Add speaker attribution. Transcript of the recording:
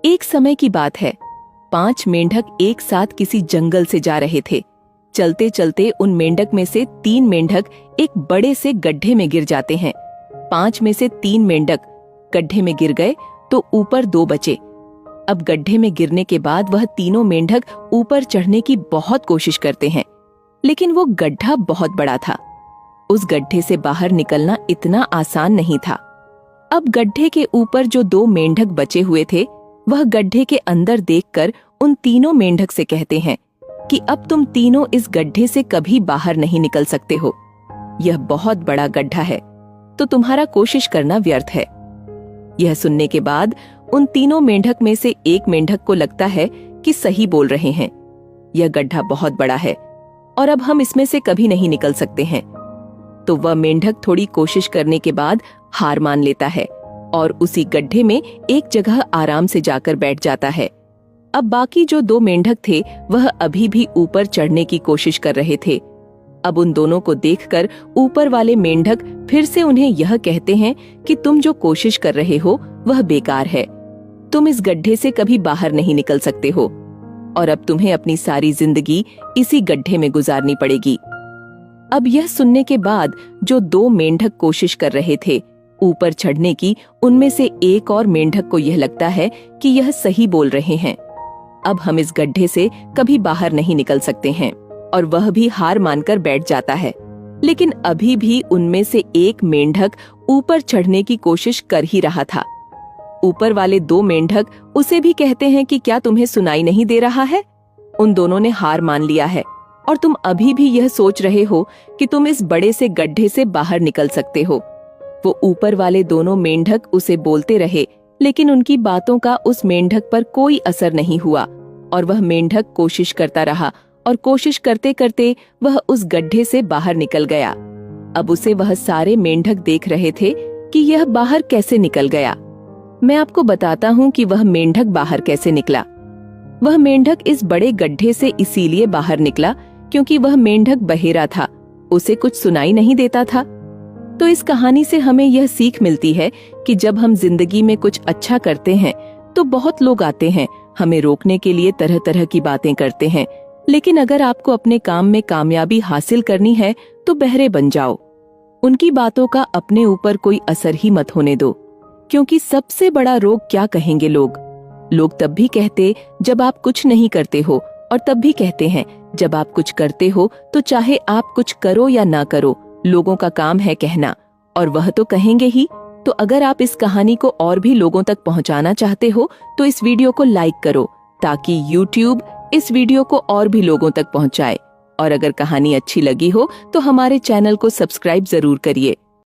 Speaker 1: एक समय की बात है। 5 मेंढक एक साथ किसी जंगल से जा रहे थे। चलते चलते उन मेंढक में से 3 मेंढक एक बड़े से गड्ढे में गिर जाते हैं। 5 में से 3 मेंढक गड्ढे में गिर गए तो ऊपर 2 बचे। अब गड्ढे में गिरने के बाद वह तीनों मेंढक ऊपर चढ़ने की बहुत कोशिश करते हैं, लेकिन वो गड्ढा बहुत बड़ा था। उस गड्ढे से बाहर निकलना इतना आसान नहीं था। अब गड्ढे के ऊपर जो 2 मेंढक बचे हुए थे, वह गड्ढे के अंदर देखकर उन तीनों मेंढक से कहते हैं कि अब तुम तीनों इस गड्ढे से कभी बाहर नहीं निकल सकते हो। यह बहुत बड़ा गड्ढा है, तो तुम्हारा कोशिश करना व्यर्थ है। यह सुनने के बाद उन तीनों मेंढक में से एक मेंढक को लगता है कि सही बोल रहे हैं। यह गड्ढा बहुत बड़ा है और अब हम इसमें से कभी नहीं निकल सकते हैं। तो वह मेंढक थोड़ी कोशिश करने के बाद हार मान लेता है और उसी गड्ढे में एक जगह आराम से जाकर बैठ जाता है। अब बाकी जो 2 मेंढक थे वह अभी भी ऊपर चढ़ने की कोशिश कर रहे थे। अब उन दोनों को देखकर ऊपर वाले मेंढक फिर से उन्हें यह कहते हैं कि तुम जो कोशिश कर रहे हो वह बेकार है। तुम इस गड्ढे से कभी बाहर नहीं निकल सकते हो और अब तुम्हें अपनी सारी जिंदगी इसी गड्ढे में गुजारनी पड़ेगी। अब यह सुनने के बाद जो 2 मेंढक कोशिश कर रहे थे ऊपर चढ़ने की, उनमें से एक और मेंढक को यह लगता है कि यह सही बोल रहे हैं। अब हम इस गड्ढे से कभी बाहर नहीं निकल सकते हैं और वह भी हार मानकर बैठ जाता है। लेकिन अभी भी उनमें से एक मेंढक ऊपर चढ़ने की कोशिश कर ही रहा था। ऊपर वाले 2 मेंढक उसे भी कहते हैं कि क्या तुम्हें सुनाई नहीं दे रहा है? उन दोनों ने हार मान लिया है और तुम अभी भी यह सोच रहे हो कि तुम इस बड़े से गड्ढे से बाहर निकल सकते हो। वो ऊपर वाले दोनों मेंढक उसे बोलते रहे, लेकिन उनकी बातों का उस मेंढक पर कोई असर नहीं हुआ और वह मेंढक कोशिश करता रहा और कोशिश करते करते वह उस गड्ढे से बाहर निकल गया। अब उसे वह सारे मेंढक देख रहे थे कि यह बाहर कैसे निकल गया। मैं आपको बताता हूँ कि वह मेंढक बाहर कैसे निकला। वह मेंढक इस बड़े गड्ढे से इसीलिए बाहर निकला क्योंकि वह मेंढक बहेरा था, उसे कुछ सुनाई नहीं देता था। तो इस कहानी से हमें यह सीख मिलती है कि जब हम जिंदगी में कुछ अच्छा करते हैं तो बहुत लोग आते हैं, हमें रोकने के लिए तरह तरह की बातें करते हैं। लेकिन अगर आपको अपने काम में कामयाबी हासिल करनी है तो बहरे बन जाओ। उनकी बातों का अपने ऊपर कोई असर ही मत होने दो, क्योंकि सबसे बड़ा रोग क्या कहेंगे लोग। लोग तब भी कहते जब आप कुछ नहीं करते हो और तब भी कहते हैं जब आप कुछ करते हो। तो चाहे आप कुछ करो या ना करो, लोगों का काम है कहना, और वह तो कहेंगे ही। तो अगर आप इस कहानी को और भी लोगों तक पहुंचाना चाहते हो तो इस वीडियो को लाइक करो ताकि YouTube इस वीडियो को और भी लोगों तक पहुंचाए। और अगर कहानी अच्छी लगी हो तो हमारे चैनल को सब्सक्राइब जरूर करिए।